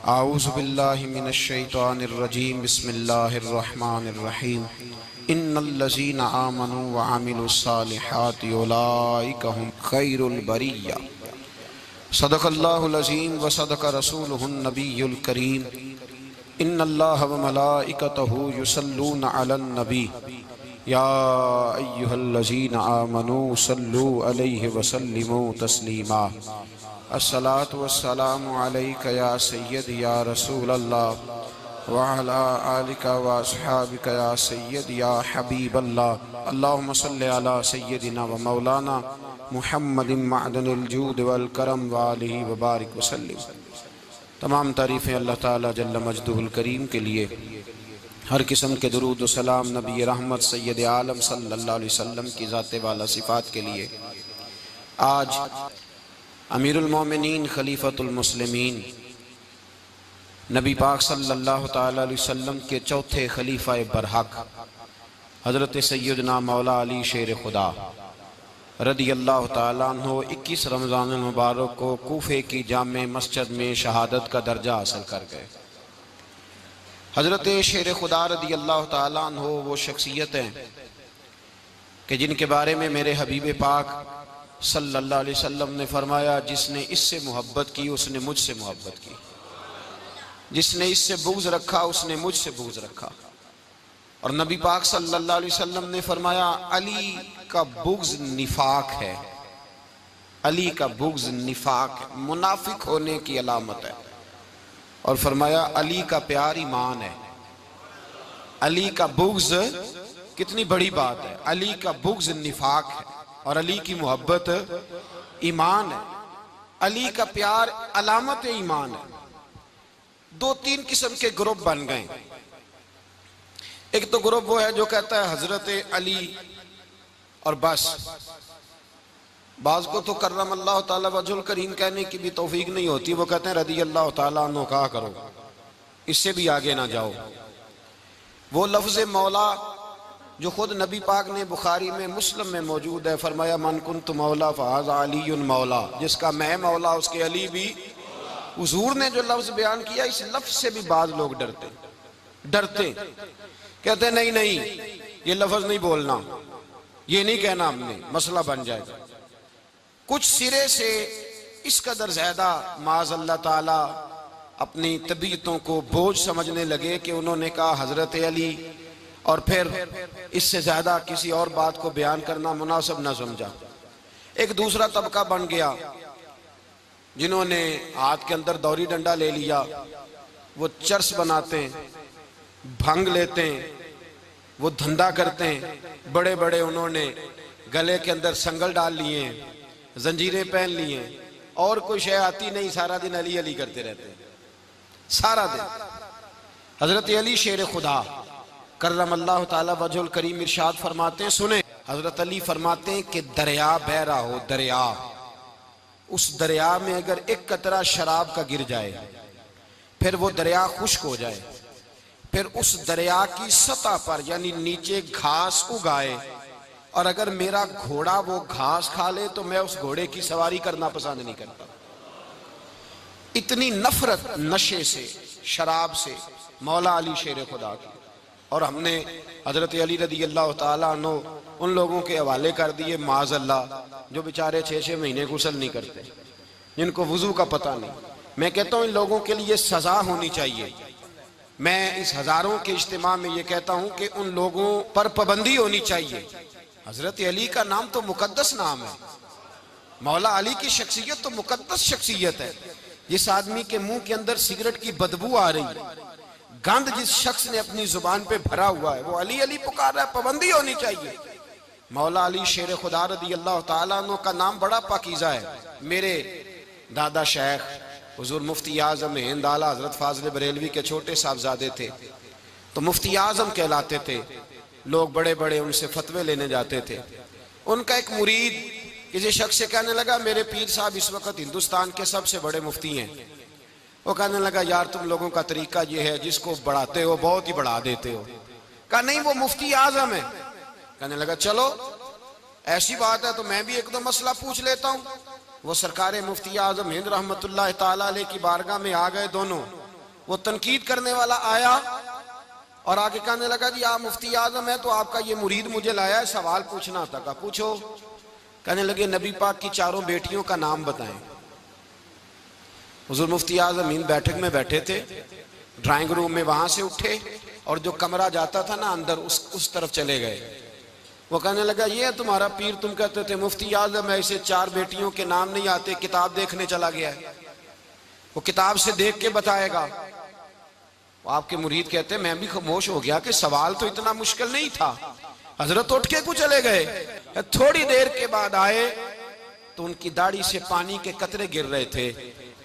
आऊज़ु बिल्लाहि मिनश शैतानिर रजीम बिस्मिल्लाहिर रहमानिर रहीम इन्नल्लज़ीना आमनू व अमिलुस्सालिहाति उलाइका हुम खैरुल बरिय्या सदक़ल्लाहुल अज़ीम व सदक़ रसूलुहुन नबियुल करीम इन्नल्लाह व मलाइकतहु युसल्लूना अलन नबी या अय्युहल्लज़ीना आमनू सल्लू अलैहि व सल्लिमू तस्लीमा अस्सलातु वस्सलामु अलैका या सय्यदी या रसूल अल्लाह व अला आलिका व अस्हाबिका या सय्यदी या हबीब अल्लाह अल्लाहुम्मा सल्लि अला सय्यदिना व मौलाना मुहम्मदिन मअदनिल जूद वल करम व आलिहि व बारिक व सल्लिम। तमाम तारीफ़ें अल्लाह ताला जल्ल मजदुहुल करीम के लिए, हर किस्म के दुरूद व सलाम नबी रहमत सय्यद आलम सल्लल्लाहु अलैहि वसल्लम की ज़ात वाला सिफ़ात के लिए। आज अमीरुल मोमिनीन खलीफतुल मुस्लिमीन नबी पाक सल्लल्लाहु ताला अलैहि वसल्लम के चौथे खलीफा बरहक हज़रत सय्यदना मौला अली शेर खुदा रदी अल्लाह ताला अन्हु 21 रमज़ान मुबारक को कूफे की जामे मस्जिद में शहादत का दर्जा हासिल कर गए। हज़रत शेर खुदा रदी अल्लाह ताला अन्हु वो शख्सियत हैं कि जिनके बारे में मेरे हबीब पाक सल्लल्लाहु अलैहि वसल्लम ने फरमाया, जिसने इससे मोहब्बत की उसने मुझसे मोहब्बत की, जिसने इससे बुग़्ज़ रखा उसने मुझसे बुग़्ज़ रखा। और नबी पाक सल्लल्लाहु अलैहि वसल्लम ने फरमाया, अली का बुग़्ज़ निफाक है, अली का बुग़्ज़ निफाक है, मुनाफिक होने की अलामत है। और फरमाया अली का प्यार ईमान है। अली का बुग़्ज़ कितनी बड़ी बात है, अली का बुग़्ज़ निफाक है और अली की मोहब्बत ईमान है। अली का प्यार अलामत ईमान है। दो तीन किस्म के ग्रुप बन गए। एक तो ग्रुप वो है जो कहता है हजरत अली और बस। बाज को तो कर्रम अल्लाह ताला वजहुल करीम कहने की भी तौफीक नहीं होती, वो कहते हैं रदी अल्लाह ताला अन्हु कहा करो, इससे भी आगे ना जाओ। वो लफ्ज़ मौला जो खुद नबी पाक ने बुखारी में मुस्लिम में मौजूद है, फरमाया मन कुन्तु मौला फ़हाज़ा अलीयुन मौला, जिसका मैं मौला उसके अली भी। हुजूर ने जो लफ्ज़ बयान किया, इस लफ्ज़ से भी बाज़ लोग डरते कहते नहीं नहीं ये लफ्ज़ नहीं बोलना, ये नहीं कहना, हमने मसला बन जाएगा। कुछ सिरे से इस कदर ज़्यादा माज़ अल्लाह ताला अपनी तबीयतों को बोझ समझने लगे कि उन्होंने कहा हज़रत अली, और फिर इससे ज्यादा किसी और बात को बयान करना मुनासिब न समझा। एक दूसरा तबका बन गया जिन्होंने हाथ के अंदर दौरी डंडा ले लिया, वो चर्स बनाते हैं, भंग लेते हैं, वो धंधा करते हैं। बड़े बड़े उन्होंने गले के अंदर संगल डाल लिए हैं, जंजीरें पहन लिए हैं, और कोई शय आती नहीं, सारा दिन अली अली करते रहते हैं सारा दिन। हजरत अली शेर खुदा कर्रम अल्लाह ताला वजहुल करीम इरशाद फरमाते हैं, सुने हजरत अली फरमाते हैं कि दरिया बह रहा हो, दरिया, उस दरिया में अगर एक कतरा शराब का गिर जाए, फिर वो दरिया खुश्क हो जाए, फिर उस दरिया की सतह पर यानी नीचे घास उगाए, और अगर मेरा घोड़ा वो घास खा ले तो मैं उस घोड़े की सवारी करना पसंद नहीं करता। इतनी नफरत नशे से, शराब से मौला अली शेर खुदा की। और हमने हजरत अली रदी अल्लाह ताला अन्हु उन लोगों के हवाले कर दिए माज़ अल्लाह जो बेचारे 6-6 महीने गुस्ल नहीं करते, जिनको वुजू का पता नहीं। मैं कहता हूँ इन लोगों के लिए सजा होनी चाहिए। मैं इस हजारों के इज्तिमा में ये कहता हूँ कि उन लोगों पर पाबंदी होनी चाहिए। हजरत अली का नाम तो मुकद्दस नाम है, मौला अली की शख्सियत तो मुकद्दस शख्सियत है। जिस आदमी के मुंह के अंदर सिगरेट की बदबू आ रही, गंद जिस शख्स ने अपनी जुबान पे भरा हुआ है, वो अली अली पुकार रहा है, पाबंदी होनी चाहिए। मौला अली शेर खुदा रदी अल्लाह ताला अन्हु का नाम बड़ा पाकीज़ा है। मेरे दादा शेख हुजूर मुफ्ती आज़म हिंद आला हजरत फाज़िल बरेलवी के छोटे साहबजादे थे, तो मुफ्ती आज़म कहलाते थे। लोग बड़े बड़े उनसे फतवे लेने जाते थे। उनका एक मुरीद किसी शख्स से कहने लगा, मेरे पीर साहब इस वक्त हिंदुस्तान के सबसे बड़े मुफ्ती हैं। वो कहने लगा, यार तुम लोगों का तरीका ये है, जिसको बढ़ाते हो बहुत ही बढ़ा देते हो। कहा नहीं, वो मुफ्ती आज़म है। कहने लगा चलो ऐसी बात है तो मैं भी एक दो मसला पूछ लेता हूँ। वो सरकार मुफ्ती आज़म हिंद रहमतुल्लाह ताला अलैह की बारगाह में आ गए दोनों, वो तनकीद करने वाला आया और आगे कहने लगा जी आप मुफ्ती आजम है तो आपका ये मुरीद मुझे लाया है, सवाल पूछना था। कहा पूछो। कहने लगे नबी पाक की चारों बेटियों का नाम बताएं। हुजूर मुफ्ती आजम इन बैठक में बैठे थे, ड्राइंग रूम में, वहां से उठे और जो कमरा जाता था ना अंदर उस तरफ चले गए। वो कहने लगा ये है तुम्हारा पीर, तुम कहते थे मुफ्ती आजम ऐसे 4 बेटियों के नाम नहीं आते, किताब देखने चला गया है, वो किताब से देख के बताएगा। आपके मुरीद कहते हैं मैं भी खामोश हो गया कि सवाल तो इतना मुश्किल नहीं था। हजरत उठ के कुछ चले गए। थोड़ी देर के बाद आए तो उनकी दाढ़ी से पानी के कतरे गिर रहे थे।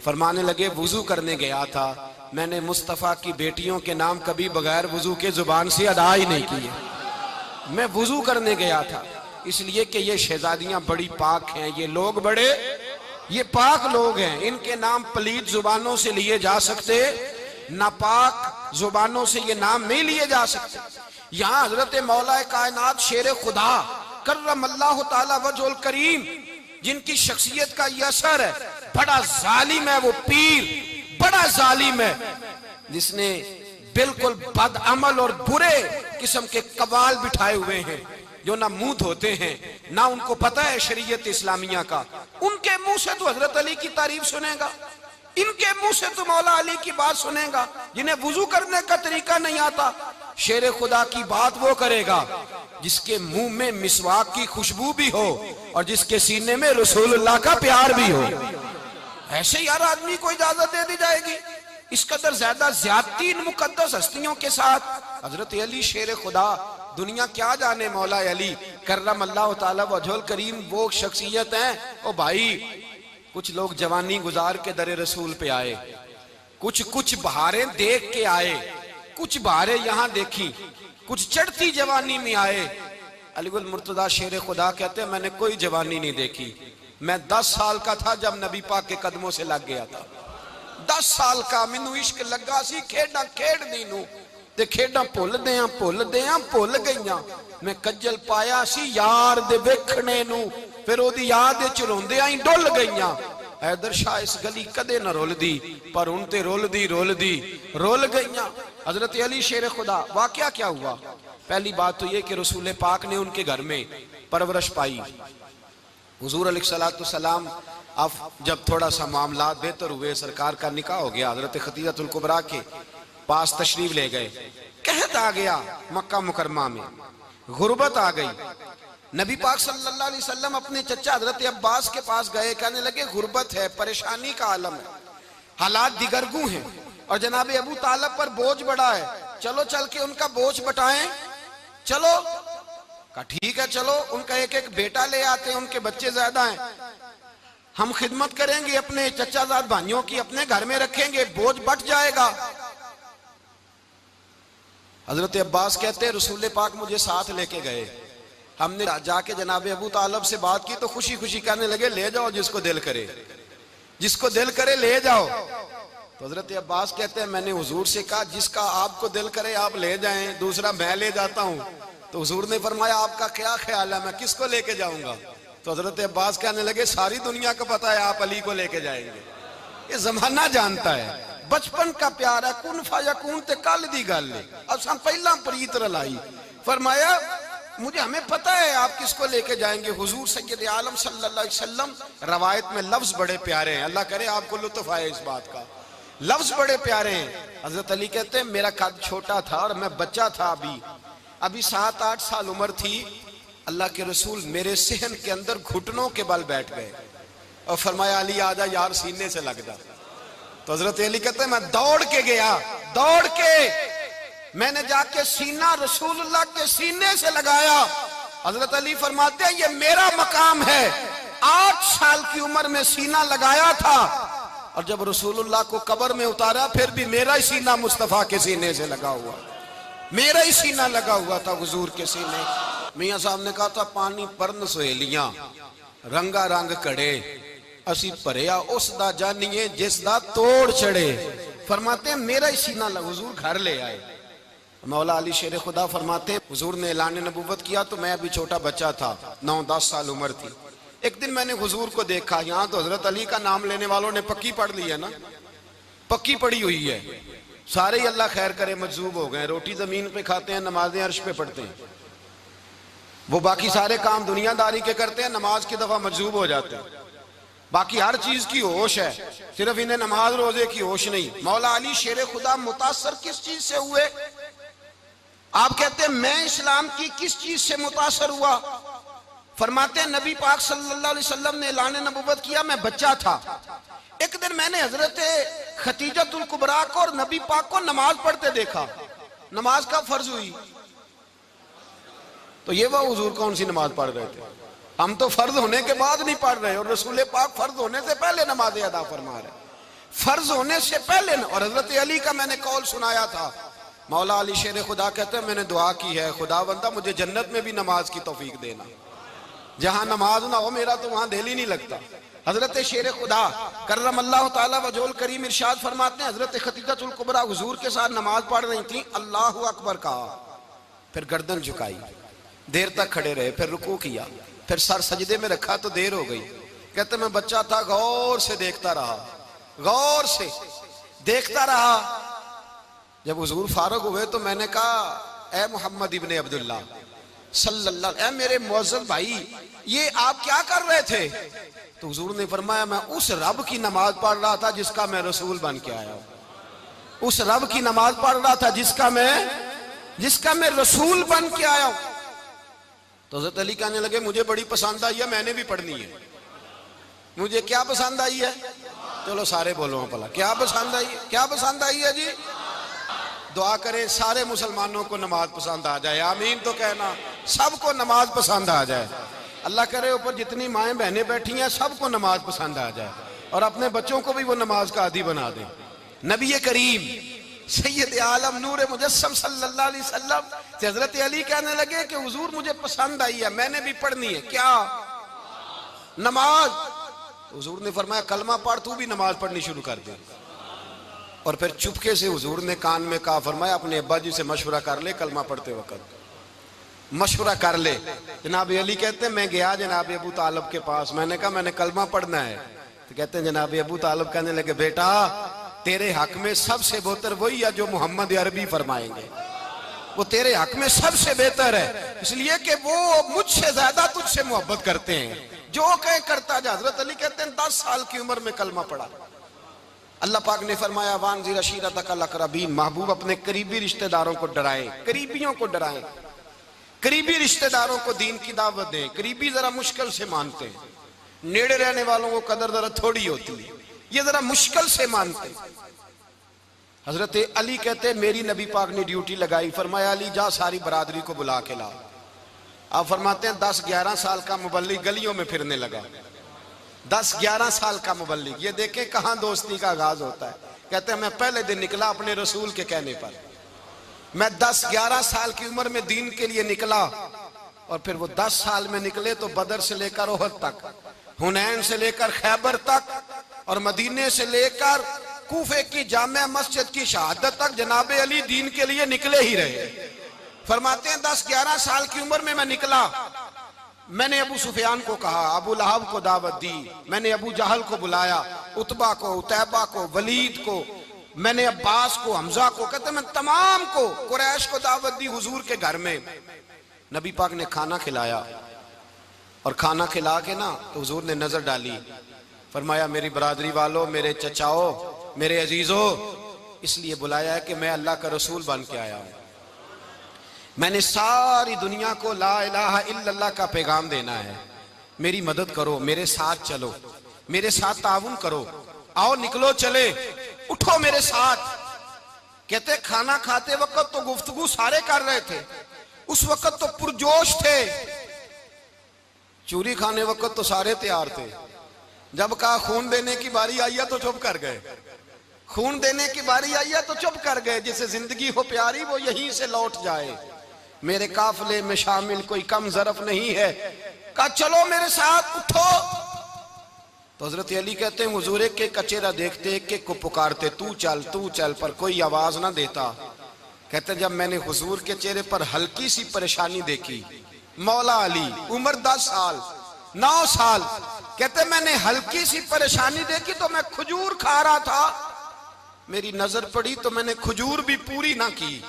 फरमाने लगे वुजू करने गया था, मैंने मुस्तफ़ा की बेटियों के नाम कभी बगैर वुजू के जुबान से अदा ही नहीं किए। मैं वुजू करने गया था इसलिए कि ये शहजादियां बड़ी पाक हैं, ये लोग बड़े ये पाक लोग हैं, इनके नाम पलीद जुबानों से लिए जा सकते, नापाक जुबानों से ये नाम नहीं लिए जा सकते। यहाँ हजरत मौला कायनात शेर खुदा कर्रमल्लाहु ताला वजहुल करीम, जिनकी शख्सियत का ये असर है, बड़ा जालिम है वो पीर, बड़ा जालिम है, जिसने बिल्कुल बदअमल और बुरे किस्म के कबाल बिठाए हुए हैं, जो ना मुंह धोते हैं ना उनको पता है शरीयत इस्लामिया का। उनके मुंह से तो हजरत अली की तारीफ सुनेगा, इनके मुंह से तो मौला अली की बात सुनेगा। जिन्हें वुजू करने का तरीका नहीं आता, शेर खुदा की बात वो करेगा जिसके मुंह में मिसवाक की खुशबू भी हो और जिसके सीने में रसूलुल्लाह का प्यार भी हो। ऐसे यार आदमी को इजाजत दे दी जाएगी? इस कदर ज्यादा ज्यादती इन मुकद्दस हस्तियों के साथ। हजरत अली शेर खुदा, दुनिया क्या जाने मौला अली कर्रमल्लाहु ताला वजहुल करीम वो शख्सियत है। ओ भाई, कुछ लोग जवानी गुजार के दरे रसूल पे आए, कुछ बहारें देख के आए, कुछ बहारें यहाँ देखी, कुछ चढ़ती जवानी में आए। अलीगुल मुर्तजा शेर खुदा कहते हैं मैंने कोई जवानी नहीं देखी, मैं 10 साल का था जब नबी पाक के कदमों से लग गया था। 10 साल का मैनू इश्क लगा सी, खेडा खेड दी नू ते खेडा भुल गईयां। मैं कज्जल पाया सी यार दे वेखणे नू, फिर ओदी याद विच रोंदियां ही डुल गईयां। हैदर शाह इस गली कदे न रुलदी, पर हुण ते रुल गईयां। हजरत अली शेर खुदा, वाकया क्या हुआ? पहली बात तो ये कि रसूल पाक ने उनके घर में परवरिश पाई। हुजूर अलैहिस्सलातु सलाम अब जब थोड़ा सा मामला बेहतर हुए, सरकार का निकाह हो गया, हजरत खदीजतुल कुबरा के पास तशरीफ ले गए। कहत आ गया मक्का मुकरमा में, गुर्बत आ गई। नबी पाक सल्लल्लाहु अलैहि वसल्लम अपने चचा हजरत अब्बास के पास गए, कहने लगे गुर्बत है, परेशानी का आलम है, हालात दिगरगू हैं और जनाब अबू तालिब पर बोझ बड़ा है, चलो चल के उनका बोझ बटाएं। चलो, कहा ठीक है चलो, उनका एक एक बेटा ले आते हैं, उनके बच्चे ज्यादा हैं, हम खिदमत करेंगे अपने चचाजाद भाइयों की, अपने घर में रखेंगे, बोझ बट जाएगा। हजरत अब्बास कहते हैं रसूल पाक मुझे साथ लेके गए, हमने जाके जनाब अबू तालिब से बात की तो खुशी खुशी कहने लगे ले जाओ जिसको दिल करे ले जाओ। तो हजरत अब्बास कहते हैं मैंने हुजूर से कहा जिसका आपको दिल करे आप ले जाएं, दूसरा मैं ले जाता हूं। तो हुजूर ने फरमाया आपका क्या ख्याल है, मैं किसको लेके जाऊंगा? तो हजरत अब्बास कहने लगे सारी दुनिया को पता है आप अली को लेके जाएंगे, ये जमाना जानता है, बचपन का प्यार है, कुन फयकून ते कल दी गल है, अब हम पहला प्रीत रलाई। फरमाया मुझे हमें पता है आप किसको लेके जाएंगे, हुजूर सैयद आलम सल्लल्लाहु अलैहि वसल्लम। रवायत में लफ्ज बड़े प्यारे हैं, अल्लाह करे आपको लुत्फ आए इस बात का, लफ्ज बड़े प्यारे हैं। हजरत अली कहते हैं मेरा कद छोटा था और मैं बच्चा था, अभी 7-8 साल उम्र थी, अल्लाह के रसूल मेरे सहन के अंदर घुटनों के बल बैठ गए और फरमाया अली आजा यार सीने से लग जा। तो हजरत अली कहते हैं मैं दौड़ के गया, दौड़ के मैंने जाके सीना रसूलुल्लाह के सीने से लगाया। हजरत अली फरमाते हैं ये मेरा मकाम है, 8 साल की उम्र में सीना लगाया था और जब रसूलुल्लाह को कब्र में उतारा फिर भी मेरा ही सीना मुस्तफा के सीने से लगा हुआ, मेरा ही सीना लगा हुआ था हुजूर के सीने। मियां साहब ने कहा था पानी परन सहेलियां रंगा रंग कड़े, असी भरिया उस दा जानिए जिस दा तोड़ चढ़े। फरमाते हैं मेरा ही सीना लगा, हुजूर घर ले आए। मौला अली शेर खुदा फरमाते हुजूर ने ऐलान नबूवत किया तो मैं अभी छोटा बच्चा था, 9-10 साल उम्र थी। एक दिन मैंने हुजूर को देखा, यहाँ तो हजरत अली का नाम लेने वालों ने पक्की पढ़ ली है ना, पक्की पड़ी हुई है, सारे ही अल्लाह खैर करे मजजूब हो गए, रोटी जमीन पे खाते हैं, नमाजें अर्श पे पढ़ते हैं। वो बाकी सारे काम दुनियादारी के करते हैं, नमाज की दफा मजजूब हो जाते हैं। बाकी हर चीज की होश है, सिर्फ इन्हें नमाज रोजे की होश नहीं। मौला अली शेर खुदा मुतासर किस चीज से हुए? आप कहते हैं मैं इस्लाम की किस चीज से मुतासर हुआ? फरमाते हैं नबी पाक सल्लल्लाहु अलैहि वसल्लम ने ऐलान नबुव्वत किया, मैं बच्चा था, एक दिन मैंने हजरत खतीजतुल कुबरा को और नबी पाक को नमाज पढ़ते देखा। नमाज कब फर्ज हुई? तो ये वह हुजूर कौन सी नमाज पढ़ रहे थे? हम तो फर्ज होने के बाद नहीं पढ़ रहे, और रसूल पाक फर्ज होने से पहले नमाज अदा फरमा रहे, फर्ज होने से पहले। और हजरत अली का मैंने कौल सुनाया था, मौला अली शेर खुदा कहते हैं मैंने दुआ की है, खुदा बंदा मुझे जन्नत में भी नमाज की तौफीक देना, जहां नमाज ना हो मेरा तो वहां दिल ही नहीं लगता। हजरत शेर खुदा करमल्लाहु ताला वजहुल करीम इरशाद फरमाते हैं, हजरत खतीजतुल कुबरा हुजूर के साथ नमाज पढ़ रही थी, अल्लाहु अकबर कहा, फिर गर्दन झुकाई, देर तक खड़े रहे, फिर रुकू किया, फिर सर सजदे में रखा तो देर हो गई। कहते मैं बच्चा था, गौर से देखता रहा, गौर से देखता रहा। जब हुजूर फारूक हुए तो मैंने कहा, ए मोहम्मद इब्ने अब्दुल्लाह सल्लल्लाहु, ए मेरे मुअज्जज़ भाई, ये आप क्या कर रहे थे? तो हुजूर ने फरमाया मैं उस रब की नमाज पढ़ रहा था जिसका मैं रसूल बन के आया हूं। उस रब की नमाज पढ़ रहा था जिसका मैं रसूल बन के आया हूं। तो हज़रत अली कहने लगे मुझे बड़ी पसंद आई है, मैंने भी पढ़नी है। मुझे क्या पसंद आई है? चलो सारे बोलो भला, क्या पसंद आई है? क्या पसंद आई है जी? दुआ करें सारे मुसलमानों को नमाज पसंद आ जाए, आमीन तो कहना, सबको नमाज पसंद आ जाए। अल्लाह करे ऊपर जितनी माएँ बहनें बैठी हैं सबको नमाज पसंद आ जाए, और अपने बच्चों को भी वो नमाज का आदी बना दें। नबी करीम सैयद आलम नूर मुजस्सम सल्लल्लाहु अलैहि वसल्लम से हजरत अली कहने लगे कि हुजूर मुझे पसंद आई है, मैंने भी पढ़नी है। क्या? नमाज। हुजूर ने फरमाया कलमा पढ़, तू भी नमाज पढ़नी शुरू कर दे। और फिर चुपके से हुजूर ने कान में कहा, फरमाया अपने अब्बा जी से मशवरा कर ले, कलमा पढ़ते वक्त मशवरा कर ले। जनाब अली कहते हैं मैं गया जनाब अबू तालिब के पास, मैंने कहा मैंने कलमा पढ़ना है। तो कहते हैं जनाब अबू तालिब कहने लगे बेटा तेरे हक में सबसे बेहतर वही है जो मोहम्मद अरबी फरमाएंगे, वो तेरे हक में सबसे बेहतर है, इसलिए कि वो मुझसे ज्यादा तुझसे मोहब्बत करते हैं, जो कहे करता जा। हजरत अली कहते हैं 10 साल की उम्र में कलमा पढ़ा। अल्लाह पाक ने फरमाया वानज़िर अशीरतकल अक़रबीन, महबूब अपने करीबी रिश्तेदारों को डराएं, करीबियों को डराएं, करीबी रिश्तेदारों को दीन की दावत दें। करीबी जरा मुश्किल से मानते हैं, नेड़े रहने वालों को कदर जरा थोड़ी होती है, ये जरा मुश्किल से मानते हैं। हजरत अली कहते हैं मेरी नबी पाक ने ड्यूटी लगाई, फरमाया अली जा सारी बरादरी को बुला के ला। आप फरमाते हैं 10-11 साल का मुबल्लिग गलियों में फिरने लगा। 10-11 साल का मुबल्लिग, ये देखें कहां दोस्ती का आगाज होता है। कहते हैं मैं पहले दिन निकला अपने रसूल के कहने पर, मैं 10-11 साल की उम्र में दीन के लिए निकला, और फिर वो 10 साल में निकले तो बदर से लेकर ओहद तक, हुनैन से लेकर खैबर तक, और मदीने से लेकर कूफे की जामे मस्जिद की शहादत तक जनाब अली दीन के लिए निकले ही रहे। फरमाते हैं 10-11 साल की उम्र में मैं निकला, मैंने अबू सुफियान को कहा, अबू लहब को दावत दी, मैंने अबू जहल को बुलाया, उतबा को, उतैबा को, वलीद को, मैंने अब्बास को, हमजा को, कहते मैं तमाम को, कुरैश को दावत दी हुजूर के घर में। नबी पाक ने खाना खिलाया, और खाना खिला के ना तो हुजूर ने नजर डाली, फरमाया मेरी बरादरी वालों, मेरे चचाओ, मेरे अजीजों, इसलिए बुलाया है कि मैं अल्लाह का रसूल बन के आया हूं। मैंने सारी दुनिया को ला इलाहा इल्लल्लाह का पैगाम देना है, मेरी मदद करो, मेरे साथ चलो, मेरे साथ ताउन करो, आओ निकलो चले, उठो मेरे साथ। कहते खाना खाते वक्त तो गुफ्तगू सारे कर रहे थे, उस वक्त तो पुरजोश थे, चूरी खाने वक्त तो सारे तैयार थे, जब कहा खून देने की बारी आई है तो चुप कर गए, खून देने की बारी आई है तो चुप कर गए। जिसे जिंदगी हो प्यारी वो यहीं से लौट जाए, मेरे काफिले में शामिल कोई कम ज़रफ नहीं है। कहा चलो मेरे साथ उठो। तो हजरत अली कहते हैं हुजूर एक के चेहरा देखते, एक को पुकारते, तू चल, पर कोई आवाज ना देता। कहते जब मैंने हुजूर के चेहरे पर हल्की सी परेशानी देखी, मौला अली उम्र 10 साल 9 साल, कहते मैंने हल्की सी परेशानी देखी तो मैं खजूर खा रहा था, मेरी नजर पड़ी तो मैंने खजूर भी पूरी ना की।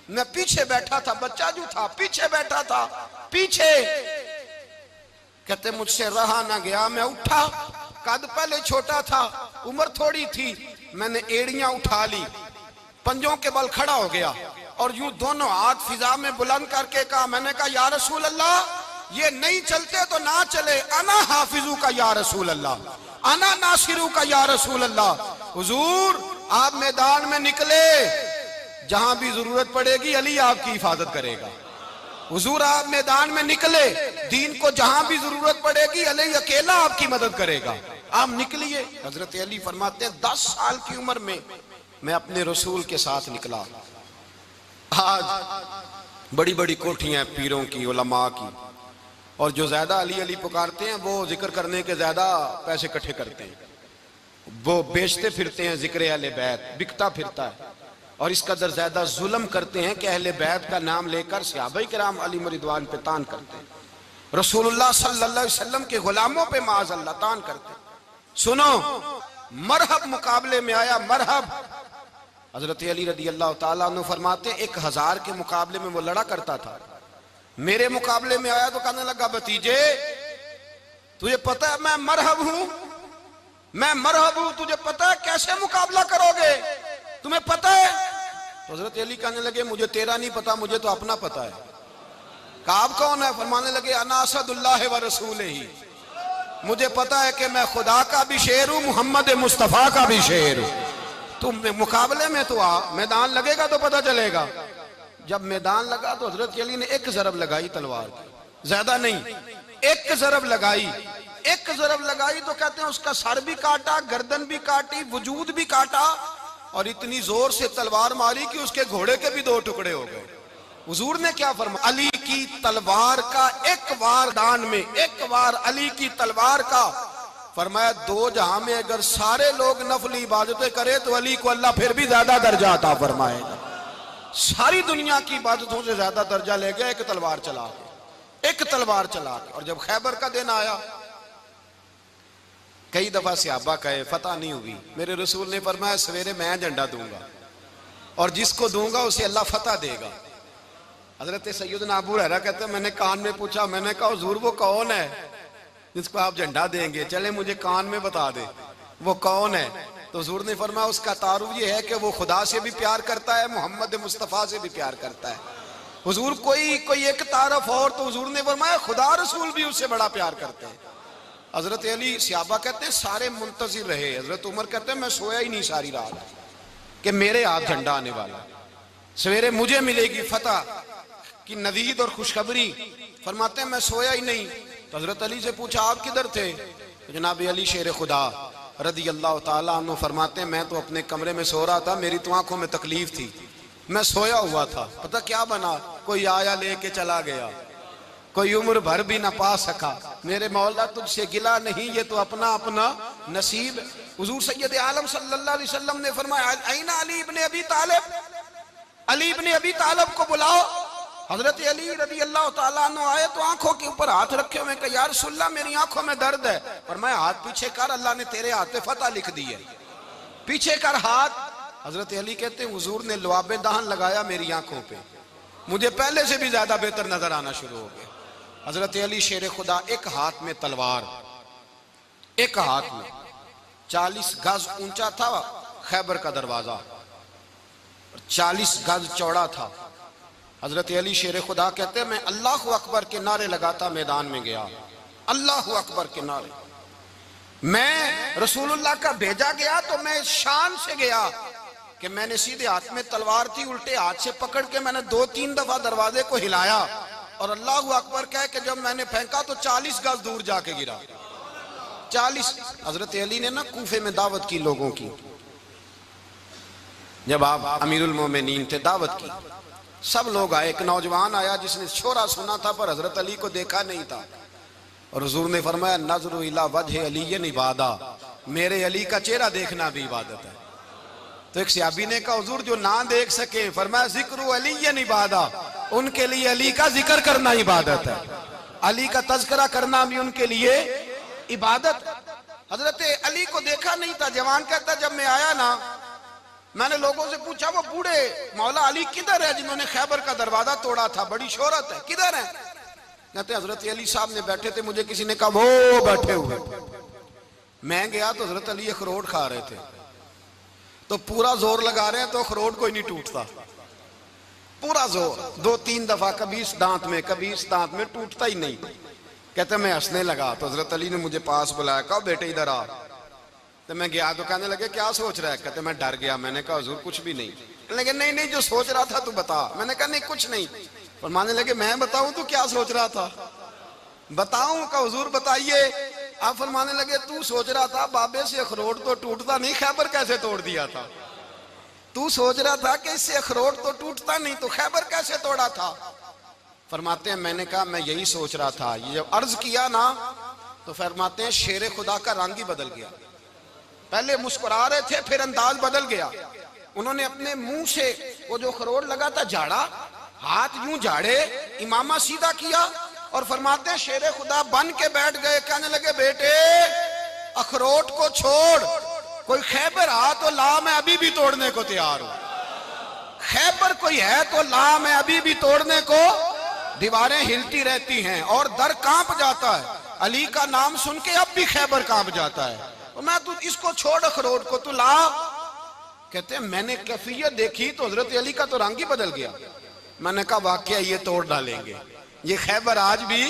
मैं पीछे बैठा था, बच्चा जो था पीछे बैठा था, पीछे। कहते मुझसे रहा ना गया, मैं उठा। कद पहले छोटा था, उम्र थोड़ी थी। मैंने एड़ियां उठा ली, पंजों के बल खड़ा हो गया और यूं दोनों हाथ फिजा में बुलंद करके कहा, मैंने कहा या रसूल अल्लाह, ये नहीं चलते तो ना चले, अना हाफिजू का या रसूल अल्लाह, अना नासिरू का या रसूल अल्लाह। हुजूर आप मैदान में निकले, जहां भी जरूरत पड़ेगी अली आपकी हिफाजत करेगा। हुजूर आप मैदान में निकले, दीन को जहां भी जरूरत पड़ेगी अली अकेला आपकी मदद करेगा। आप निकलिए। हजरत अली फरमाते हैं 10 साल की उम्र में मैं अपने रसूल के साथ निकला। आज बड़ी बड़ी कोठियां पीरों की, उलमा की, और जो ज्यादा अली अली पुकारते हैं वो जिक्र करने के ज्यादा पैसे इकट्ठे करते हैं, वो बेचते फिरते हैं जिक्र अहले बैत, बिकता फिरता है। और इस कदर ज्यादा जुल्म करते हैं कि अहले बैत का नाम लेकर सहाबा किराम अली रिदवान पे तान करते हैं, रसूलुल्लाह सल्लल्लाहु अलैहि वसल्लम के गुलामों पे माज़ अल्लाह तान करते हैं। सुनो, मरहब मुकाबले में आया, मरहब। हजरत अली रदी अल्लाह ताला अन्हु फरमाते 1000 के मुकाबले में वो लड़ा करता था। मेरे मुकाबले में आया तो कहने लगा, भतीजे तुझे पता है मैं मरहब हूं, मैं मरहब हूं, तुझे पता है कैसे मुकाबला करोगे, तुम्हें पता है? तो हजरत अली कहने लगे, मुझे तेरा नहीं पता, मुझे तो अपना पता है। काब कौन है? फरमाने लगे, अना असदुल्लाह व रसूलिही, मुझे पता है कि मैं खुदा का भी शेर हूं, मोहम्मद मुस्तफा का भी शेर हूं। तुम मुकाबले में तो आ, मैदान लगेगा तो पता चलेगा। जब मैदान लगा तो हजरत अली ने एक जरब लगाई तलवार की, ज्यादा नहीं, एक जरब लगाई। एक जरब लगाई तो कहते हैं उसका सर भी काटा, गर्दन भी काटी, वजूद भी काटा, और इतनी जोर से तलवार मारी कि उसके घोड़े के भी 2 टुकड़े हो गए। हुजूर ने क्या फरमाया? अली की तलवार का एक वार दान में, एक वार अली की तलवार का, फरमाया 2 जहां में अगर सारे लोग नफली इबादतें करे तो अली को अल्लाह फिर भी ज्यादा दर्जा अता फरमाएगा। सारी दुनिया की इबादतों से ज्यादा दर्जा ले गया एक तलवार चला के, एक तलवार चला के। और जब खैबर का दिन आया, कई दफा सहाबा कहे फतह नहीं हुई, मेरे रसूल ने फरमाया सवेरे मैं झंडा दूंगा और जिसको दूंगा उसे अल्लाह फतह देगा। हजरत सैयदना अबू हुरैरा कहते हैं, मैंने कान में पूछा, मैंने कहा हुजूर वो कौन है जिसको आप झंडा देंगे, चले मुझे कान में बता दे वो कौन है। तो हुजूर ने फरमाया उसका तारुफ ये है कि वो खुदा से भी प्यार करता है, मोहम्मद मुस्तफा से भी प्यार करता है। हुजूर कोई एक तारफ और, तो हुजूर ने फरमाया खुदा रसूल भी उससे बड़ा प्यार करते हैं। हजरत अली, सहाबा कहते हैं सारे मुंतजिर रहे। हजरत उमर कहते हैं मैं सोया ही नहीं सारी रात कि मेरे हाथ झंडा आने वाला, सवेरे मुझे मिलेगी फतह की नवीद और खुशखबरी। फरमाते हैं मैं सोया ही नहीं। तो हजरत अली से पूछा आप किधर थे? तो जनाब अली शेर खुदा रदी अल्लाह ताला अन्हु फरमाते हैं मैं तो अपने कमरे में सो रहा था, मेरी तो आंखों में तकलीफ थी, मैं सोया हुआ था, पता क्या बना, कोई आया लेके चला गया, कोई उम्र भर भी ना पा सका। मेरे मौला तुझसे गिला नहीं, ये तो अपना अपना नसीब। हुजूर सैयद आलम सल्लल्लाहु अलैहि वसल्लम ने फरमाया ऐना अली इब्ने अबी तालिब, अली इब्ने अबी तालिब को बुलाओ। हजरत अली रदी अल्लाह ताला अन्हु आए तो आंखों के ऊपर हाथ रखे हुए, कहा या रसूलल्लाह मेरी आंखों में दर्द है। फरमाया हाथ पीछे कर, अल्लाह ने तेरे हाथ पे फतह लिख दी है, पीछे कर हाथ। हजरत अली कहते हैं हुजूर ने लुआबे दहन लगाया मेरी आंखों पे, मुझे पहले से भी ज्यादा बेहतर नजर आना शुरू हो गया। हजरत अली शेर खुदा, एक हाथ में तलवार, एक हाथ में 40 गज ऊंचा था खैबर का दरवाजा, 40 गज चौड़ा था। हजरत अली शेर खुदा कहते हैं मैं अल्लाह अकबर के नारे लगाता मैदान में गया, अल्लाह अकबर के नारे। मैं रसूलुल्लाह का भेजा गया तो मैं शान से गया कि मैंने सीधे हाथ में तलवार थी, उल्टे हाथ से पकड़ के मैंने 2-3 दफा दरवाजे को हिलाया और अल्लाह अकबर कह के जब मैंने फेंका तो 40 गज दूर जाके गिरा। 40। हजरत अली ने ना कूफे में दावत की लोगों की, जब आप अमीरुल मोमिनीन थे, दावत की, सब लोग आए। एक नौजवान आया जिसने शोरा सुना था पर हजरत अली को देखा नहीं था, और हुजूर ने फरमाया नज़रु इला वजह अली इबादा, मेरे अली का चेहरा देखना भी इबादत है। तो एक सहाबी ने कहा हुजूर जो ना देख सके, फरमाया जिक्र अली इबादा, उनके लिए अली का जिक्र करना इबादत है, अली का तज़किरा करना भी उनके लिए इबादत। हजरत अली को देखा नहीं था। जवान कहता जब मैं आया ना मैंने लोगों से पूछा वो बूढ़े मौला अली किधर है जिन्होंने खैबर का दरवाजा तोड़ा था, बड़ी शोहरत है, किधर है? कहते हजरत अली साहब ने बैठे थे, मुझे किसी ने कहा वो बैठे हुए। मैं गया तो हजरत अली अखरोट खा रहे थे, तो पूरा जोर लगा रहे हैं तो अखरोट कोई नहीं टूटता, पूरा जोर 2-3 दफा, कभी इस दांत में कभी इस दांत में, टूटता ही नहीं। कहते मैं हंसने लगा तो हजरत अली ने मुझे पास बुलाया, कहा बेटे इधर आ। तो मैं गया तो कहने लगे क्या सोच रहा है? कहते मैं डर गया। मैंने कहा हुजूर कुछ भी नहीं। लेकिन नहीं नहीं जो सोच रहा था तू बता। मैंने कहा नहीं कुछ नहीं। फरमाने लगे मैं बताऊं तू क्या सोच रहा था? बताऊं? का हुजूर बताइए। आप फरमाने लगे तू सोच रहा था बाबे से अखरोट तो टूटता नहीं, खैबर कैसे तोड़ दिया था? तू सोच रहा था कि इससे अखरोट तो टूटता नहीं, तो खैबर कैसे तोड़ा था? फरमाते हैं मैंने कहा मैं यही सोच रहा था। ये जब अर्ज किया ना तो फरमाते हैं शेर खुदा का रंग ही बदल गया। पहले मुस्कुरा रहे थे फिर अंदाज बदल गया। उन्होंने अपने मुंह से वो जो अखरोट लगा था झाड़ा, हाथ यूं झाड़े, इमामा सीधा किया और फरमाते हैं शेर खुदा बन के बैठ गए। कहने लगे बेटे अखरोट को छोड़, कोई खैबर आ तो ला, मैं अभी भी तोड़ने को तैयार हूं। खैबर कोई है तो ला, मैं अभी भी तोड़ने को। दीवारें हिलती रहती हैं और दर कांप जाता है। अली का नाम सुन के अब भी खैबर कांप जाता है। तो मैं तू इसको छोड़ अखरोट को, तू ला। कहते हैं मैंने कैफियत देखी तो हजरत अली का तो रंग ही बदल गया। मैंने कहा वाकया ये तोड़ डालेंगे, ये खैबर आज भी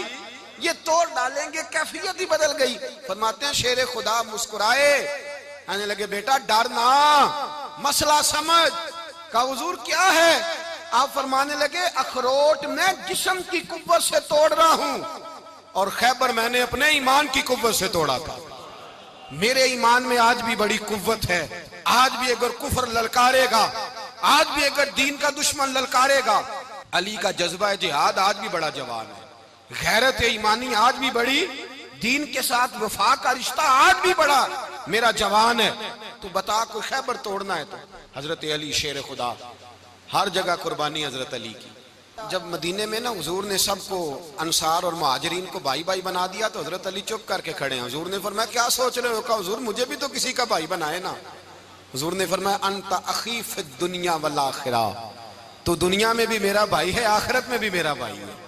ये तोड़ डालेंगे, कैफियत ही बदल गई। फरमाते हैं शेर खुदा मुस्कुराए, कहने लगे बेटा डर ना, मसला समझ। कहा हुजूर क्या है? आप फरमाने लगे अखरोट मैं जिस्म की कुव्वत से तोड़ रहा हूं और खैबर मैंने अपने ईमान की कुव्वत से तोड़ा था। मेरे ईमान में आज भी बड़ी कुव्वत है। आज भी अगर कुफर ललकारेगा, आज भी अगर दीन का दुश्मन ललकारेगा, अली का जज्बा जिहाद आज भी बड़ा जवान है। गैरत ईमानी आज भी बड़ी, दीन के साथ वफा का रिश्ता आज भी बड़ा मेरा जवान है। तो बता कोई खैबर तोड़ना है तो हजरत अली शेर खुदा, हर जगह कुर्बानी हजरत अली की। जब मदीने में ना हुजूर ने सबको अंसार और मुहाजिरीन को भाई भाई बना दिया तो हजरत अली चुप करके खड़े हैं। हुजूर ने फरमाया क्या सोच रहे हो? कहा हुजूर मुझे भी तो किसी का भाई बनाए ना। हुजूर ने फरमाया अंत अखी फिद दुनिया वल आखिरा, तो दुनिया में भी मेरा भाई है, आखिरत में भी मेरा भाई है।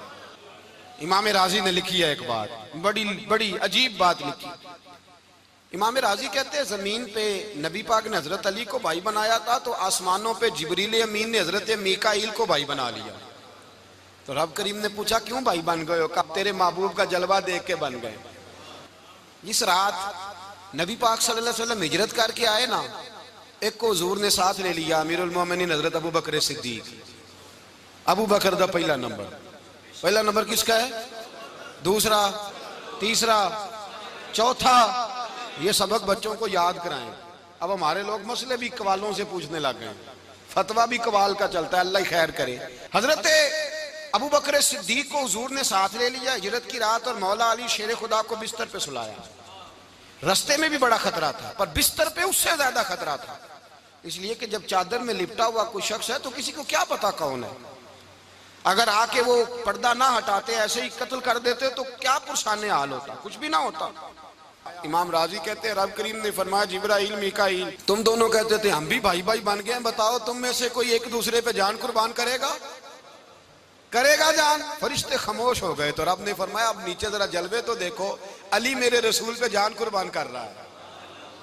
इमाम राजी ने लिखी है एक बात, बड़ी बड़ी अजीब बात लिखी। इमाम राजी कहते हैं जमीन पे नबी पाक ने हजरत अली को भाई बनाया था तो आसमानों पे जिब्रील अमीन ने हजरत मीकाईल को भाई बना लिया। तो रब करीम ने पूछा क्यों भाई बन गए हो? कब तेरे महबूब का जलवा देख के बन गए। जिस रात नबी पाक सल्लल्लाहु अलैहि वसल्लम हिजरत करके आए ना, एक को हुजूर ने साथ ले लिया, अमीरुल मोमिनीन हजरत अबू बकर सिद्दीक। अबू बकर दा पहला नंबर किसका है? दूसरा, तीसरा, चौथा। ये सबक बच्चों को याद कराएं। अब हमारे लोग मसले भी कवालों से पूछने लग गए, फतवा भी कवाल का चलता है, अल्लाह ही खैर करे। हजरत अबू बकर सिद्दीक को हुजूर ने साथ ले लिया हिजरत की रात और मौला अली शेर खुदा को बिस्तर पे सुलाया। रास्ते में भी बड़ा खतरा था पर बिस्तर पे उससे ज्यादा खतरा था, इसलिए कि जब चादर में लिपटा हुआ कोई शख्स है तो किसी को क्या पता कौन है। अगर आके वो पर्दा ना हटाते ऐसे ही कत्ल कर देते तो क्या पुरसाने हाल होता, कुछ भी ना होता। इमाम राजी कहते हैं रब करीम ने फरमाया जिब्राइल मीकाईल तुम दोनों कहते थे हम भी भाई भाई बन गए, बताओ तुम में से कोई एक दूसरे पे जान कुर्बान करेगा जान? फरिश्ते खामोश हो गए। तो रब ने फरमाया अब नीचे जरा जलवे तो देखो, अली मेरे रसूल पे जान कुर्बान कर रहा है,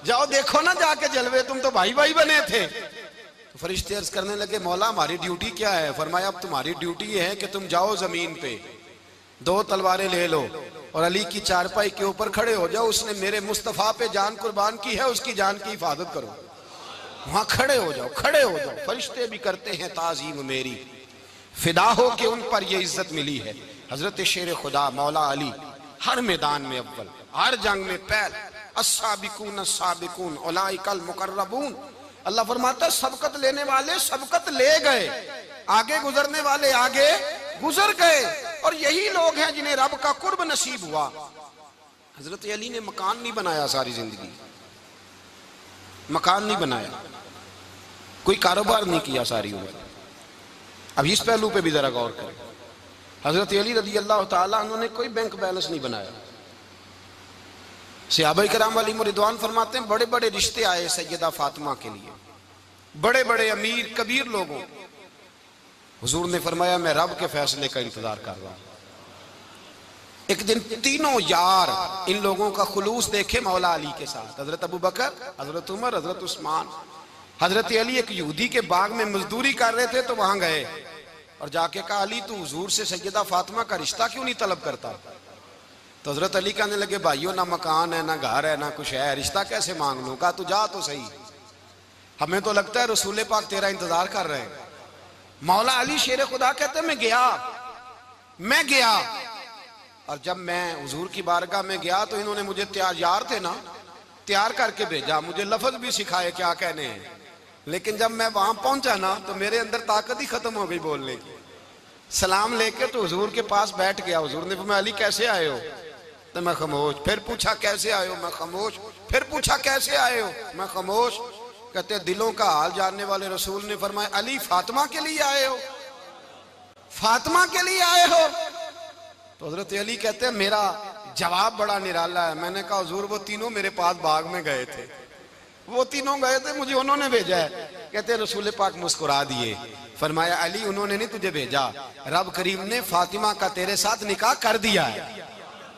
जाओ देखो ना जाके जलवे, तुम तो भाई भाई बने थे। तो फरिश्ते अर्ज करने लगे मौला हमारी ड्यूटी क्या है? फरमाया अब तुम्हारी ड्यूटी ये है कि तुम जाओ जमीन पे 2 तलवारें ले लो और अली की चारपाई के ऊपर खड़े हो जाओ, उसने मेरे मुस्तफा पे जान कुर्बान की है, उसकी जान की हिफाजत करो। वहां खड़े हो जाओ। फरिश्ते भी करते हैं ताजीम मेरी, फिदा हो के उन पर ये इज्जत मिली है। हजरत शेर खुदा मौला अली हर मैदान में अव्वल, हर जंग में पहल। अस्साबिकून अस्साबिकून उलाइकल मुकर्रबून। अल्लाह फरमाता है सबकत लेने वाले सबकत ले गए, आगे गुजरने वाले आगे गुजर गए, और यही लोग हैं जिन्हें रब का कुर्ब नसीब हुआ। हजरत अली ने मकान नहीं बनाया, सारी जिंदगी मकान नहीं बनाया, कोई कारोबार नहीं किया सारी उम्र। अब इस पहलू पे भी जरा गौर करें। हजरत अली रदी अल्लाह ताला उन्होंने कोई बैंक बैलेंस नहीं बनाया। सहाबा किराम अलैहिम रिदवान फरमाते हैं बड़े बड़े रिश्ते आए सैयदा फातिमा के लिए, बड़े बड़े अमीर कबीर लोगों, हुजूर ने फरमाया मैं रब के फैसले का इंतजार कर रहा हूं। एक दिन तीनों यार इन लोगों का खुलूस देखे मौला अली के साथ, हजरत अबू बकर, हजरत उमर, हजरत उस्मान, हजरत अली एक यहूदी के बाग में मजदूरी कर रहे थे तो वहां गए और जाके कहा अली तू हुजूर से सैयदा फातिमा का रिश्ता क्यों नहीं तलब करता? तो हजरत अली कहने लगे भाइयों ना मकान है ना घर है ना कुछ है, रिश्ता कैसे मांग लूं? कहा तू जा तो सही, हमें तो लगता है रसूल पाक तेरा इंतजार कर रहे हैं। मौला अली शेर खुदा कहते मैं गया और जब मैं हुजूर की बारगाह में गया तो इन्होंने मुझे तैयार थे ना, तैयार करके भेजा, मुझे लफ्ज भी सिखाए क्या कहने हैं, लेकिन जब मैं वहां पहुंचा ना तो मेरे अंदर ताकत ही खत्म हो गई बोलने की। सलाम लेके तो हुजूर के पास बैठ गया। हुजूर ने फरमाया अली कैसे आए हो? तो मैं खामोश। फिर पूछा कैसे आए हो? मैं खामोश। फिर पूछा कैसे आए हो? मैं खामोश। कहते दिलों का हाल जानने वाले रसूल ने फरमाया अली फातिमा के लिए आए हो? फातिमा के लिए आए हो? तो हजरत अली कहते हैं मेरा जवाब बड़ा निराला है। मैंने कहा हुजूर वो तीनों मेरे पास बाग में गए थे, वो तीनों गए थे, मुझे उन्होंने भेजा है। कहते हैं रसूल पाक मुस्कुरा दिए, फरमाया अली उन्होंने नहीं तुझे भेजा, रब करीम ने फातिमा का तेरे साथ निकाह कर दिया है,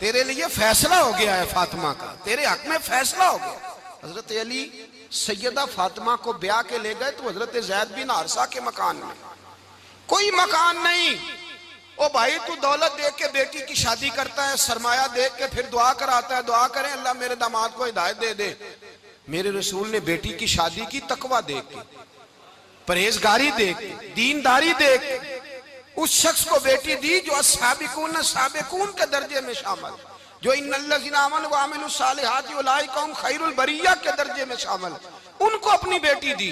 तेरे लिए फैसला हो गया है, फातिमा का तेरे हक में फैसला हो गया। हजरत अली सैयदा फातिमा को ब्याह के ले गए तो हजरत ज़ैद बिन हारिसा के मकान में कोई मकान नहीं। ओ भाई तू दौलत देख के बेटी की शादी करता है, सरमाया देख के फिर दुआ कराता है, दुआ करें अल्लाह मेरे दामाद को हिदायत दे दे। मेरे रसूल ने बेटी की शादी की तकवा देख के, परहेजगारी देख के, दीनदारी देख के उस शख्स को बेटी दी जो साबिकून साबिकून के दर्जे में शामिल, जो इन्नल्लज़ीना आमनू व अमिलुस सालिहाति उलाइका हुम खैरुल बरिया के दर्जे में शामिल, उनको अपनी बेटी दी।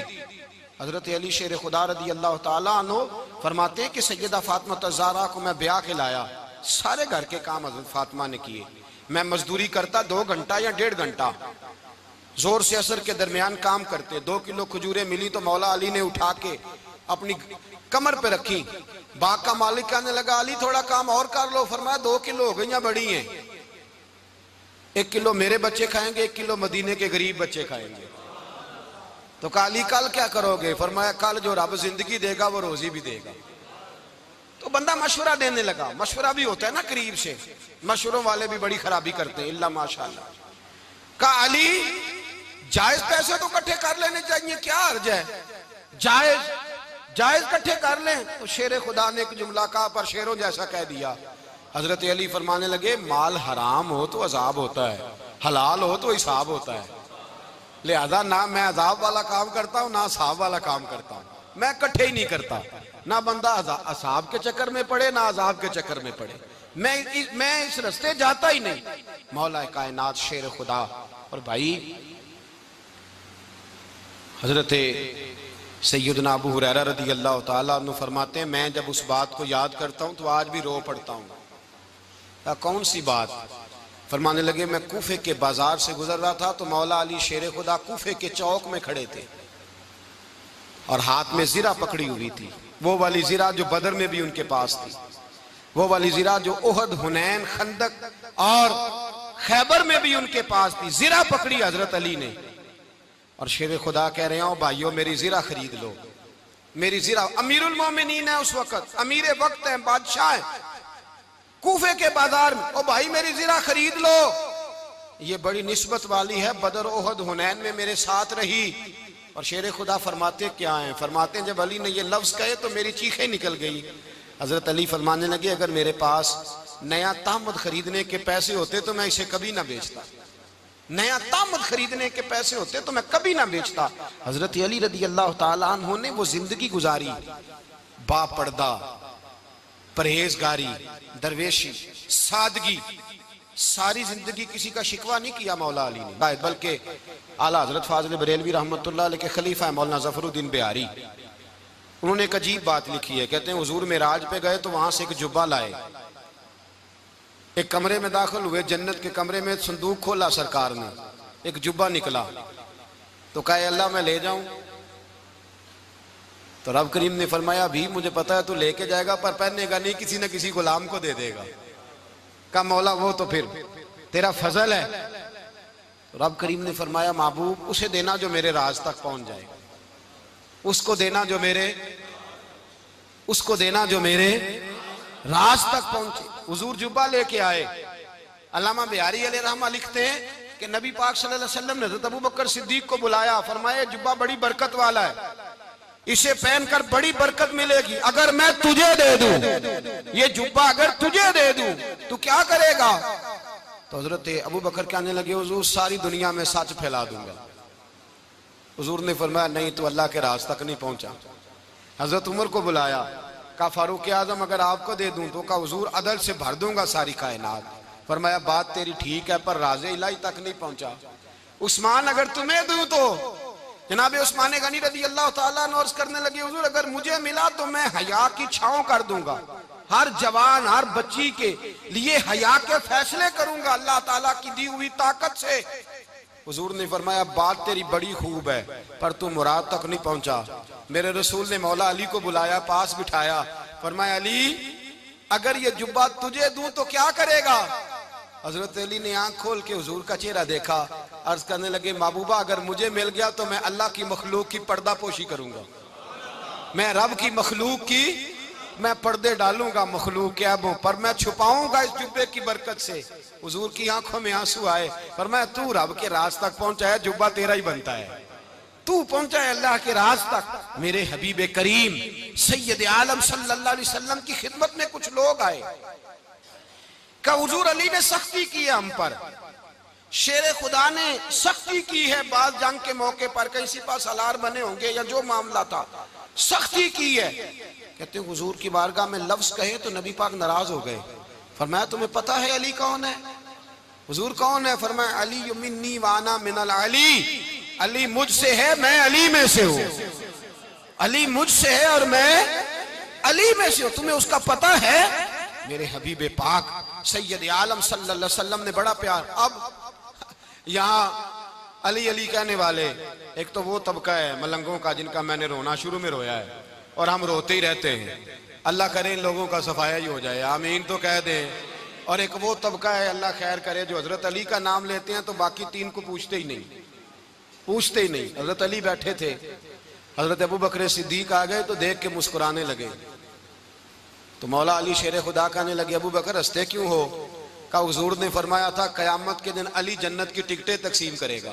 हजरत अली शेर खुदा रदी अल्लाह ताला अन्हु फरमाते कि सैयदा फातिमा ज़हरा को मैं ब्याह के लाया, सारे घर के काम हजरत फातिमा ने किए। मैं मजदूरी करता 2 घंटा या 1.5 घंटा, जोर से असर के दरमियान काम करते। 2 किलो खजूरें मिली तो मौला अली ने उठा के अपनी कमर पे रखी। बाग का मालिक कहने लगा अली थोड़ा काम और कर लो। फरमाया 2 किलो हो गई, बड़ी हैं, 1 किलो मेरे बच्चे खाएंगे, 1 किलो मदीने के गरीब बच्चे खाएंगे। तो कहा अली कल क्या करोगे? फरमाया कल जो रब जिंदगी देगा वो रोजी भी देगा। तो बंदा मशवरा देने लगा। मशवरा भी होता है ना करीब से, मशवरों वाले भी बड़ी खराबी करते हैं इल्ला माशाअल्लाह। कहा अली जायज पैसे तो इकट्ठे कर लेने चाहिए, क्या अर्ज है, जायज इकट्ठे कर लें। तो शेर खुदा ने एक जुमला कहा पर शेरों जैसा कह दिया। हजरत अली फरमाने लगे माल हराम हो तो अजाब होता है, हलाल हो तो हिसाब होता है, लिहाजा ना मैं अजाब वाला काम करता हूँ ना असाब वाला काम करता हूँ, मैं इकट्ठे ही नहीं करता। ना बंदा असाब के चक्कर में पड़े ना अजाब के चक्कर में पड़े, मैं इस रास्ते जाता ही नहीं। मौला कायनात शेर खुदा। और भाई हजरत सैयदना अबू हुरैरा रदी अल्लाह ताला अन्हु फरमाते हैं मैं जब उस बात को याद करता हूँ तो आज भी रो पड़ता हूँ। कौन सी बात? फरमाने लगे मैं कूफे के बाजार से गुजर रहा था तो मौला अली शेर खुदा कूफे के चौक में खड़े थे और हाथ में जीरा पकड़ी हुई थी, वो वाली जीरा जो बदर में भी उनके पास थी, वो वाली जीरा जो उहद, हुनैन, खंदक और खैबर में भी उनके पास थी। जीरा पकड़ी हजरत अली ने और शेर खुदा कह रहे हो भाइयों मेरी जीरा खरीद लो, मेरी जीरा। अमीरुल मोमिनीन है उस वक्त, अमीर वक्त है, बादशाह है, कूफे के बाजार में। ओ भाई मेरी जीरा खरीद लो। ये बड़ी निस्बत वाली है, बदर, उहद, हुनैन में मेरे साथ रही। और शेर खुदा फरमाते क्या हैं? फरमाते हैं जब अली ने ये लफ्ज कहे तो मेरी चीखें निकल गई। हजरत अली फरमाने लगे अगर मेरे पास नया तामद खरीदने के पैसे होते तो मैं इसे कभी ना बेचता, नया तामद खरीदने के पैसे होते तो मैं कभी ना बेचता। हजरत अली रदी अल्लाह ताला अन्हु ने वो जिंदगी गुजारी, बापर्दा, परहेजगारी, दरवेशी, सादगी, सारी जिंदगी किसी का शिकवा नहीं किया मौला अली ने, बल्कि आला हजरत फाजिल बरेलवी रहमतुल्लाह अलैह के खलीफा है मौलाना ज़फरुद्दीन बिहारी, उन्होंने एक अजीब बात लिखी है। कहते हैं हुजूर मेराज पे गए तो वहां से एक जुब्बा लाए, एक कमरे में दाखिल हुए, जन्नत के कमरे में संदूक खोला सरकार ने, एक जुब्बा निकला तो कहा अल्लाह मैं ले जाऊं? तो रब करीम ने फरमाया भी मुझे पता है तू लेके जाएगा पर पहनेगा नहीं, किसी न किसी गुलाम को दे देगा। कहा मौला वो तो फिर तेरा फजल है। तो रब करीम ने फरमाया महबूब उसे देना जो मेरे राज तक पहुंच जाएगा। उसको देना जो मेरे राज तक पहुंचे। हुजूर जुब्बा लेके आए। अल्लामा बिहारी अलैहि रहमा लिखते हैं कि नबी पाक सल्लल्लाहु अलैहि वसल्लम ने हज़रत अबू बकर सिद्दीक को बुलाया, फरमाया जुब्बा बड़ी बरकत वाला है, इसे पहनकर बड़ी बरकत मिलेगी। अगर मैं तुझे दे दूं, ये जुब्बा अगर तुझे दे दूं तो क्या करेगा? तो हजरत अबू बकर कहने लगे, हुजूर सारी दुनिया में सच फैला दूंगा। हुजूर ने फरमाया नहीं, तो अल्लाह के राज तक नहीं पहुंचा। हजरत उमर को बुलाया, कहा फारूक आजम अगर आपको दे दूं तो? कहा हुजूर अदल से भर दूंगा सारी कायनात। फरमाया बात तेरी ठीक है, पर राज़े इलाही तक नहीं पहुंचा। उस्मान अगर तुम्हें दूं तो? जनाब उस्मान गनी रज़ी अल्लाह ताला अन्हु अर्ज़ करने लगे, हुजूर अगर मुझे मिला तो मैं हया की छांव कर दूंगा, हर जवान हर बच्ची के लिए हया के फैसले करूंगा अल्लाह ताला की दी हुई ताकत से। हुजूर ने फरमाया बात तेरी बड़ी खूब है, पर तू मुराद तक नहीं पहुंचा। मेरे रसूल ने मौला अली को बुलाया, पास बिठाया, फरमाया अली अगर ये जुब्बा तुझे दूं तो क्या करेगा? हजरत अली ने आंख खोल के हुजूर का चेहरा देखा, अर्ज करने लगे महबूबा अगर मुझे मिल गया तो मैं अल्लाह की मखलूक की पर्दा पोशी करूंगा, मैं रब की मखलूक की मैं पर्दे डालूंगा मखलूक के ऐबों पर, मैं छुपाऊंगा इस जुब्बे की बरकत से। हुजूर की आंखों में आंसू आए, फरमाया तू रब के राज तक पहुंचा है, जुब्बा तेरा ही बनता है, तू पहुंचा है अल्लाह के राज तक। मेरे हबीब करीम सैयद आलम सल्लल्लाहु अलैहि वसल्लम की खिदमत में कुछ लोग आए, का हुजूर अली ने सख्ती की है हम पर, शेर खुदा ने सख्ती की है, बात जंग के मौके पर कहीं सिपा सलार बने होंगे या जो मामला था, सख्ती की है। कहते हैं हुजूर की बारगाह में लफ्ज कहे तो नबी पाक नाराज हो गए। फरमाया तुम्हें पता है अली कौन है? हुजूर कौन है? फरमाया अली मिन्नी वाना मिनल अली, अली मुझसे है मैं अली में से हूं, अली मुझसे है और मैं अली में से हूं, तुम्हें उसका पता है? मेरे हबीब पाक सैयद आलम सल्लल्लाहु अलैहि वसल्लम ने बड़ा प्यार। अब यहाँ अली अली कहने वाले एक तो वो तबका है मलंगों का जिनका मैंने रोना शुरू में रोया है और हम रोते ही रहते हैं, अल्लाह करे इन लोगों का सफाया ही हो जाए, आमीन तो कह दें। और एक वो तबका है अल्लाह खैर करे जो हजरत अली का नाम लेते हैं तो बाकी तीन को पूछते ही नहीं। हजरत अली बैठे थे, हजरत अबू बकर सिद्दीक आ गए तो देख के मुस्कुराने लगे। तो मौला अली शेर खुदा कहने लगे अबू बकर हंसते क्यों हो? का हुजूर ने फरमाया था कयामत के दिन अली जन्नत की टिकटें तकसीम करेगा।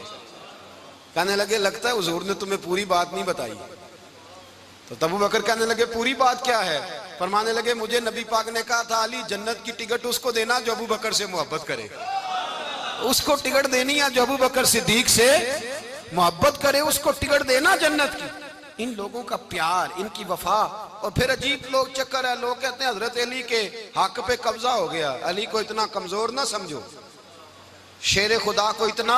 कहने लगे लगता है हुजूर ने तुम्हें पूरी बात नहीं बताई। तो अबू बकर कहने लगे पूरी बात क्या है? फरमाने लगे मुझे नबी पाक ने कहा था अली जन्नत की टिकट उसको देना जो अबू बकर से मोहब्बत करे, उसको टिकट देनी है जो अबू बकर सिद्दीक से मोहब्बत करे, उसको टिकट देना जन्नत की। इन लोगों का प्यार, इनकी वफा। और फिर अजीब लोग चक्कर है, लोग कहते हैं हजरत अली के हक पे कब्जा हो गया, अली को इतना कमजोर ना समझो, शेर खुदा को इतना,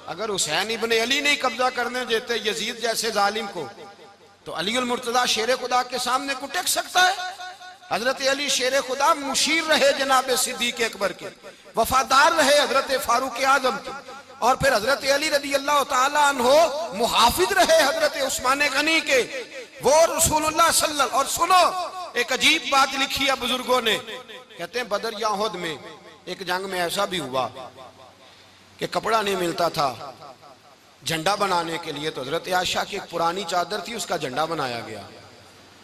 अगर हुसैन इब्ने अली नहीं कब्जा करने देते यजीद जैसे जालिम को तो अली उल मुर्तजा शेर खुदा के सामने को टेक सकता है? हजरत अली शेर खुदा मुशीर रहे जनाब सिद्दीक अकबर के, वफादार रहे हजरत फारूक आजम के, और फिर हजरत अली रज़ी अल्लाह ताला अन्हो मुहाफिज रहे हजरत उस्मान गनी के, वो रसूलुल्लाह सल्लल्लाहु। और सुनो एक अजीब बात लिखी है बुजुर्गों ने, कहते हैं बदर या उहद में एक जंग में ऐसा भी हुआ कि कपड़ा नहीं मिलता था झंडा बनाने के लिए, तो हजरत आयशा की एक पुरानी चादर थी उसका झंडा बनाया गया।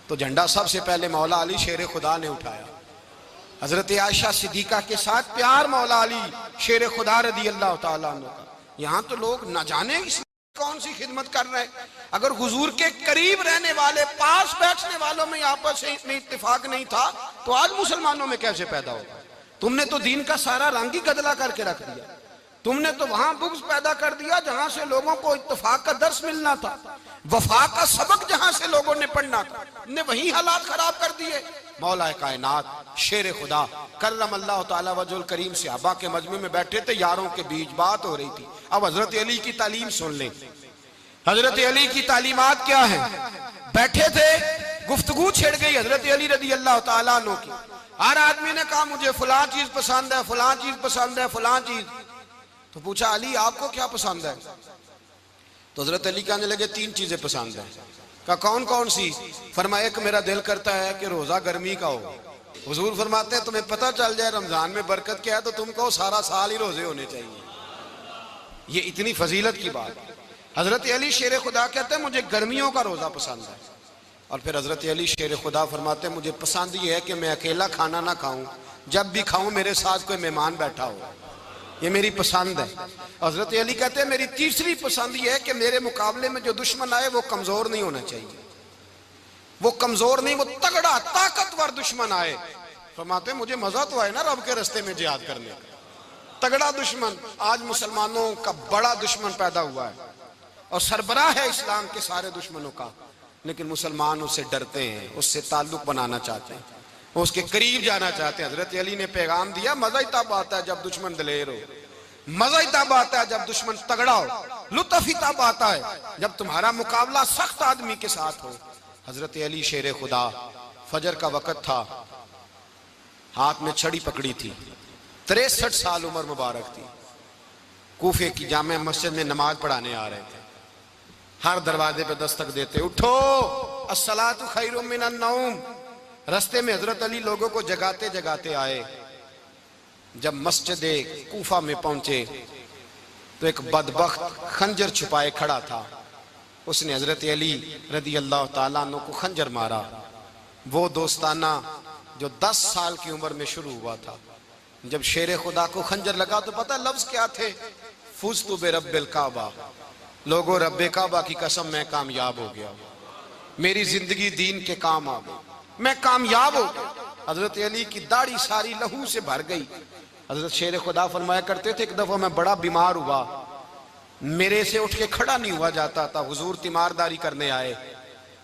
तो झंडा सबसे पहले मौला अली शेर खुदा ने उठाया। हजरत आयशा सिद्दीका के साथ प्यार मौला अली शेर खुदा रज़ी अल्लाह ताला अन्हु का। यहाँ तो लोग न जाने कौन सी खिदमत कर रहे हैं। अगर हुजूर के करीब रहने वाले पास बैठने वालों में आपस में इत्तेफाक नहीं था तो आज मुसलमानों में कैसे पैदा होगा? तुमने तो दीन का सारा रंग ही गदला करके रख दिया, तुमने तो वहां बुग़्ज़ पैदा कर दिया जहां से लोगों को इत्तेफाक का दर्स मिलना था, वफा का सबक जहां से लोगों ने पढ़ना था, ने वही हालात खराब कर दिए। मौला कायनात शेर खुदा करम अल्लाह ताला वजहुल करीम सहाबा के मजमे में बैठे थे, यारों के बीच बात हो रही थी। अब हजरत अली की तालीम सुन लें, हजरत अली की तालीमात क्या है? बैठे थे, गुफ्तगू छिड़ गई हजरत अली रज़ी अल्लाह ताला अन्हु की। हर आदमी ने कहा मुझे फलां चीज पसंद है, फलां चीज पसंद है, फलां चीज। तो पूछा अली आपको क्या पसंद है? तो हजरत अली कहने लगे तीन चीजें पसंद है। कहा कौन कौन सी? फरमाया एक मेरा दिल करता है कि रोजा गर्मी का हो। हुजूर फरमाते हैं तुम्हें पता चल जाए रमजान में बरकत क्या है तो तुम कहो सारा साल ही रोजे होने चाहिए, ये इतनी फजीलत की बात। हजरत अली शेर खुदा कहते हैं मुझे गर्मियों का रोज़ा पसंद है। और फिर हजरत अली शेर खुदा फरमाते हैं मुझे पसंद ये है कि मैं अकेला खाना ना खाऊं, जब भी खाऊं मेरे साथ कोई मेहमान बैठा हो, ये मेरी पसंद है। हजरत अली कहते हैं मेरी तीसरी पसंद ये है कि मेरे मुकाबले में जो दुश्मन आए वो कमजोर नहीं होना चाहिए, वो कमजोर नहीं, वो तगड़ा ताकतवर दुश्मन आए। फरमाते मुझे मजा तो आए ना रब के रास्ते में जिहाद करने का, तगड़ा दुश्मन। आज मुसलमानों का बड़ा दुश्मन पैदा हुआ है और सरबराह है इस्लाम के सारे दुश्मनों का, लेकिन मुसलमान उससे डरते हैं, उससे ताल्लुक बनाना चाहते हैं, वो उसके करीब जाना चाहते हैं। हजरत अली ने पैगाम दिया मजा ही तब आता है जब दुश्मन दलेर हो, मजा ही तब आता है जब दुश्मन तगड़ा हो, लुत्फ ही तब आता है जब तुम्हारा मुकाबला सख्त आदमी के साथ हो। हजरत अली शेर खुदा, फजर का वक़्त था, हाथ में छड़ी पकड़ी थी, 63 साल उम्र मुबारक थी, कूफे की जामे मस्जिद में नमाज पढ़ाने आ रहे थे। हर दरवाजे पे दस्तक देते, उठो अस्सलातु खैरुम मिनन नौम। रास्ते में हजरत अली लोगों को जगाते जगाते आए। जब मस्जिद कूफा में पहुंचे तो एक बदबख्त खंजर छुपाए खड़ा था, उसने हजरत अली रदी अल्लाह ताला अन्हु को खंजर मारा। वो दोस्ताना जो 10 साल की उम्र में शुरू हुआ था, जब शेर खुदा को खंजर लगा तो पता लफ्ज क्या थे, फुज़्तु बिरब्बिल काबा, लोगों रब्बे काबा की कसम मैं कामयाब हो गया, मेरी जिंदगी दीन के काम आ गई, मैं कामयाब हो गया। हजरत अली की दाढ़ी सारी लहू से भर गई। हजरत शेर खुदा फरमाया करते थे एक दफा मैं बड़ा बीमार हुआ, मेरे से उठ के खड़ा नहीं हुआ जाता था, हुजूर तीमारदारी करने आए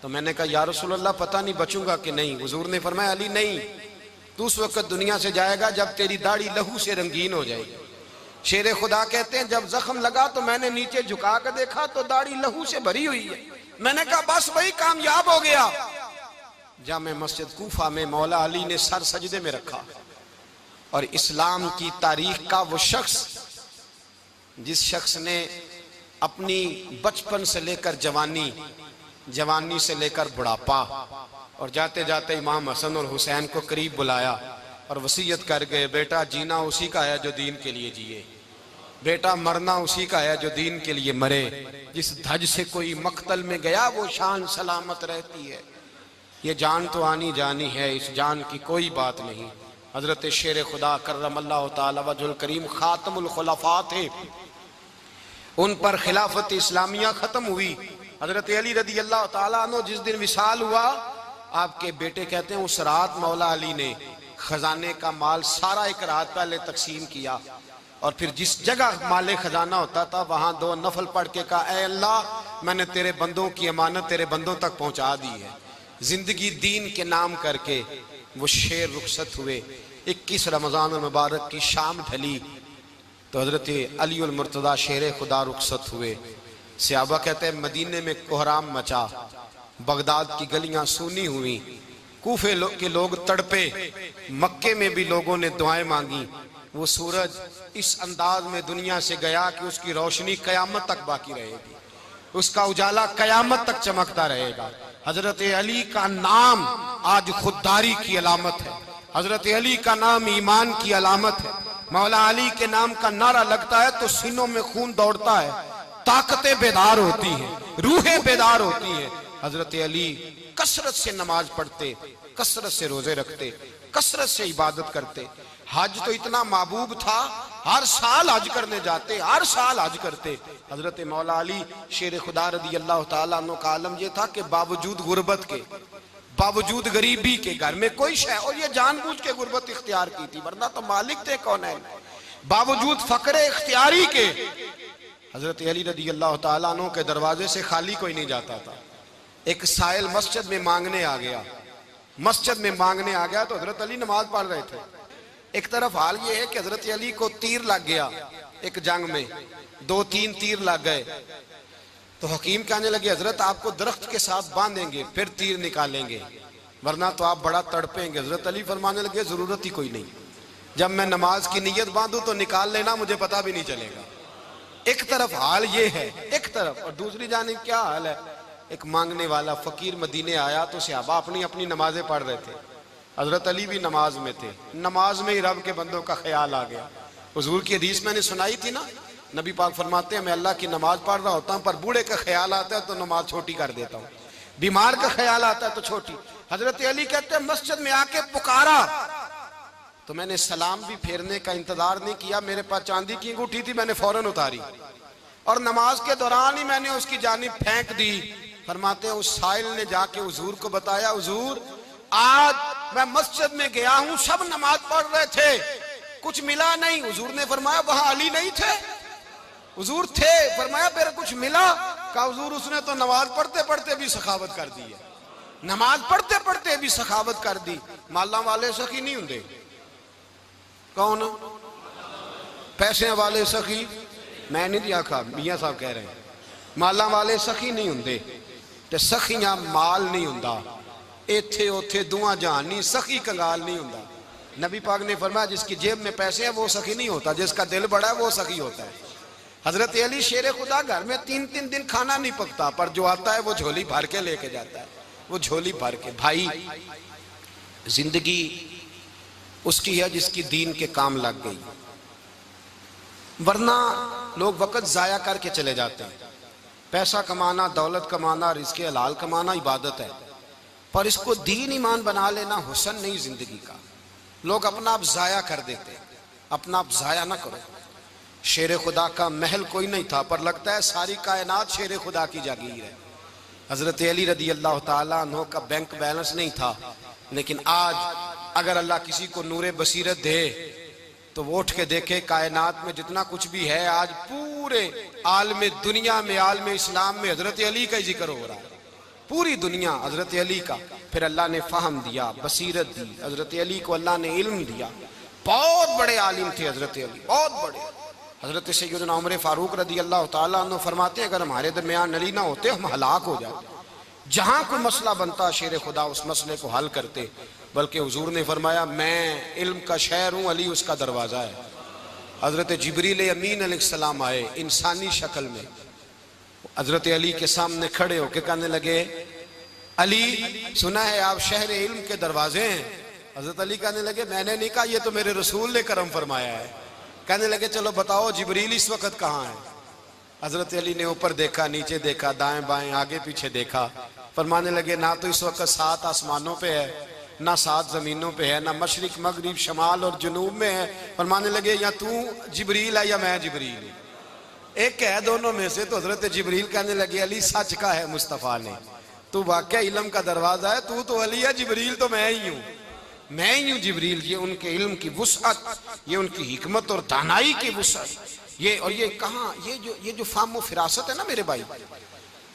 तो मैंने कहा या रसूल अल्लाह पता नहीं बचूंगा कि नहीं। हुजूर ने फरमाया अली नहीं, तू उस वक्त दुनिया से जाएगा जब तेरी दाढ़ी लहू से रंगीन हो जाएगी। शेर खुदा कहते हैं जब जख्म लगा तो मैंने नीचे झुका कर देखा तो दाढ़ी लहू से भरी हुई है, मैंने कहा बस वही कामयाब हो गया। जामे मस्जिद कूफा में मौला अली ने सर सजदे में रखा और इस्लाम की तारीख का वो शख्स जिस शख्स ने अपनी बचपन से लेकर जवानी, जवानी से लेकर बुढ़ापा और जाते जाते इमाम हसन और हुसैन को करीब बुलाया और वसीयत कर गए बेटा जीना उसी का है जो दीन के लिए जिए, बेटा मरना उसी का है जो दीन के लिए मरे। जिस धज से कोई मक्तल में गया वो शान सलामत रहती है, ये जान तो आनी जानी है, इस जान की कोई बात नहीं। हजरत शेर खुदा करमल्लाहु ताला वजहुल करीम खातमुल खुलफा थे, उन पर खिलाफत इस्लामिया खत्म हुई। हजरत अली रदी अल्लाह ताला अन्हु जिस दिन विसाल हुआ, आपके बेटे कहते हैं उस रात मौला अली ने खजाने का माल सारा एक रात पहले तकसीम किया और फिर जिस जगह माले खजाना होता था वहां 2 नफल पढ़ के कहा ऐ अल्लाह मैंने तेरे बंदों की अमानत तेरे बंदों तक पहुंचा दी है। जिंदगी दीन के नाम करके वो शेर रुखसत हुए। 21 रमजान मुबारक की शाम ढली तो हजरत अली उल मुर्तदा शेर खुदा रुखसत हुए। सहाबा कहते हैं मदीने में कोहराम मचा, बगदाद की गलियां सूनी हुई, कूफे के लोग तड़पे, मक्के में भी लोगों ने दुआएं मांगी। वो सूरज इस अंदाज में दुनिया से गया कि उसकी रोशनी कयामत तक बाकी रहेगी, उसका उजाला कयामत तक चमकता रहेगा। हजरत अली का नाम आज खुददारी की अलामत है, हजरत अली का नाम ईमान की अलामत है। मौला अली के नाम का नारा लगता है तो सीनों में खून दौड़ता है, ताकतें बेदार होती हैं, रूहें बेदार होती हैं। हजरत अली कसरत से नमाज पढ़ते, कसरत से रोजे रखते, कसरत से इबादत करते। हज तो इतना महबूब था, हर साल हज करने जाते, हर साल हज करते। हजरत मौला अली शेर खुदा रदी अल्लाह ताला अन्हु का आलम यह था कि बावजूद गुर्बत के, बावजूद गरीबी के, घर में कोई शय, और ये जानबूझ के गुर्बत इख्तियार की थी वरना तो मालिक थे कौन है, बावजूद फकरे इख्तियारी के हजरत अली रदी अल्लाह ताला अन्हु के दरवाजे से खाली कोई नहीं जाता था। एक साइल मस्जिद में मांगने आ गया, मस्जिद में मांगने आ गया तो हजरत अली नमाज पढ़ रहे थे। एक तरफ हाल ये है कि हजरत अली को तीर लग गया, एक जंग में 2-3 तीर लग गए तो हकीम कहने लगे हजरत आपको दरख्त के साथ बांधेंगे फिर तीर निकालेंगे वरना तो आप बड़ा तड़पेंगे। हजरत अली फरमाने लगे जरूरत ही कोई नहीं, जब मैं नमाज की नीयत बांधू तो निकाल लेना, मुझे पता भी नहीं चलेगा। एक तरफ हाल ये है, एक तरफ, और दूसरी जानिब क्या हाल है, एक मांगने वाला फकीर मदीने आया तो सहाबा अपनी अपनी नमाजें पढ़ रहे थे, हजरत अली भी नमाज में थे। नमाज में ही रब के बंदों का ख्याल आ गया। हुजूर की हदीस मैंने सुनाई थी ना, नबी पाक फरमाते हैं मैं अल्लाह की नमाज पढ़ रहा होता हूँ पर बूढ़े का ख्याल आता है तो नमाज छोटी कर देता हूँ, बीमार का ख्याल आता है तो छोटी। हजरत अली कहते हैं मस्जिद में आके पुकारा तो मैंने सलाम भी फेरने का इंतजार नहीं किया, मेरे पास चांदी की अंगूठी थी, मैंने फौरन उतारी और नमाज के दौरान ही मैंने उसकी जानिब फेंक दी। फरमाते हैं उस साइल ने जाके हुजूर को बताया, हुजूर आज मैं मस्जिद में गया हूं, सब नमाज पढ़ रहे थे, कुछ मिला नहीं। हुजूर ने फरमाया वहां अली नहीं थे? हुजूर थे। फरमाया मेरे कुछ मिला? कहा हुजूर उसने तो नमाज पढ़ते पढ़ते भी सखावत कर दी है, नमाज पढ़ते पढ़ते भी सखावत कर दी। माला वाले सखी नहीं होंगे? कौन? पैसे वाले सखी? मैं नहीं आखा, मियां साहब कह रहे हैं माला वाले सखी नहीं होंगे, ते सखियां माल नहीं हुंदा, इथे उथे दुआ जहान नहीं, सखी कंगाल नहीं हुंदा। नबी पाक ने फरमाया जिसकी जेब में पैसे हैं वो सखी नहीं होता, जिसका दिल बड़ा है वो सखी होता है। हजरत अली शेर खुदा घर में 3-3 दिन खाना नहीं पकता, पर जो आता है वो झोली भर के लेके जाता है, वो झोली भर के। भाई जिंदगी उसकी है जिसकी दीन के काम लग गई, वरना लोग वक्त जाया करके चले जाते हैं। पैसा कमाना, दौलत कमाना, रिज़्क़े हलाल कमाना इबादत है, पर इसको दीन ईमान बना लेना हुस्न नहीं जिंदगी का। लोग अपना आप जाया कर देते हैं, अपना आप जाया ना करो। शेर खुदा का महल कोई नहीं था, पर लगता है सारी कायनात शेर खुदा की जागीर है। हजरत अली रदी अल्लाह ताला अन्हु का बैंक बैलेंस नहीं था, लेकिन आज अगर अल्लाह किसी को नूरे बसीरत दे तो वो उठ के देखे कायनात में जितना कुछ भी है, आज पूरे आलम दुनिया में, आलम इस्लाम में हजरत अली का ही जिक्र हो रहा है, पूरी दुनिया हजरत अली का। फिर अल्लाह ने फहम दिया, बसीरत दी, हजरत अली को अल्लाह ने इल्म दिया। बहुत बड़े आलिम थे हजरत अली, बहुत बड़े। हजरत सैयदना उमर फारूक रदी अल्लाह ताला अन्हु फरमाते हैं अगर हमारे दरमियान अली ना होते हम हलाक हो जाते। जहां कोई मसला बनता शेर खुदा उस मसले को हल करते, बल्कि हुजूर ने फरमाया मैं इल्म का शहर हूं, अली उसका दरवाजा है। हजरत जिब्रील अमीन अलैहिस्सलाम आए इंसानी शक्ल में, हजरत अली के सामने खड़े होकर कहने लगे अली सुना है आप शहर इल्म के दरवाजे हैं। हजरत अली कहने लगे मैंने नहीं कहा, ये तो मेरे रसूल ने करम फरमाया है। कहने लगे चलो बताओ जिब्रील इस वक्त कहाँ है? हजरत अली ने ऊपर देखा, नीचे देखा, दाएं बाएं आगे पीछे देखा, फरमाने लगे ना तो इस वक्त 7 आसमानों पे है, ना 7 जमीनों पे है, ना मशरिक मगरिब शमाल और जुनूब में है। फरमाने लगे या तू जिब्रील है या मैं जिब्रील, एक है दोनों में से। तो हजरत जिब्रील कहने लगे अली सच का है मुस्तफ़ा ने, तू वाकई इल्म का दरवाजा है, तू तो अली है, जिब्रील तो मैं ही हूँ, मैं ही हूँ जिब्रील। ये उनके इल्म की वुसअत, ये उनकी हिकमत और दानाई की वुसअत, ये और ये कहाँ ये जो फाहम फिरासत है ना मेरे भाई,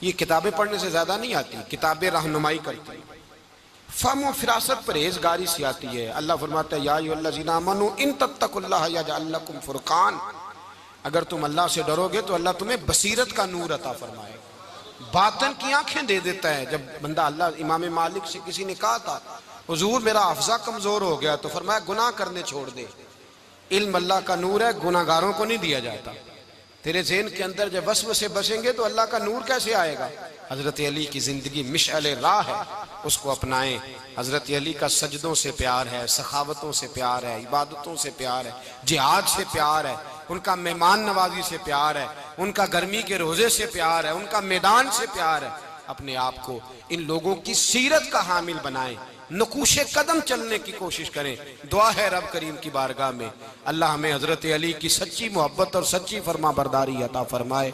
ये किताबें पढ़ने से ज्यादा नहीं आती, किताबें रहनुमाई करती हैं। फाहम फिरासत परहेजगारी से आती है। अल्लाह फरमाता है या अय्युहल्लज़ीना आमनू इन तत्तकुल्लाह यजअल लकुम फुरकान, अगर तुम अल्लाह से डरोगे तो अल्लाह तुम्हें बसीरत का नूर अता फरमाएगा, बातन की आंखें दे देता है। जब बंदा अल्लाह, इमाम मालिक से किसी ने कहा था हुजूर मेरा हफ्जा कमजोर हो गया, तो फरमाया गुनाह करने छोड़ दे, इल्म अल्लाह का नूर है, गुनाहगारों को नहीं दिया जाता। तेरे ज़हन के अंदर जब वसवसे बसेंगे तो अल्लाह का नूर कैसे आएगा? हजरत अली की जिंदगी मिशअले राह है, उसको अपनाएं। हजरत अली का सजदों से प्यार है, सखावतों से प्यार है, इबादतों से प्यार है, जिहाद से प्यार है, उनका मेहमान नवाजी से प्यार है, उनका गर्मी के रोजे से प्यार है, उनका मैदान से प्यार है। अपने आप को इन लोगों की सीरत का हामिल बनाएं, नकूशे कदम चलने की कोशिश करें। दुआ है रब करीम की बारगाह में अल्लाह हमें हजरत अली की सच्ची मोहब्बत और सच्ची फरमा बरदारी अता फरमाए।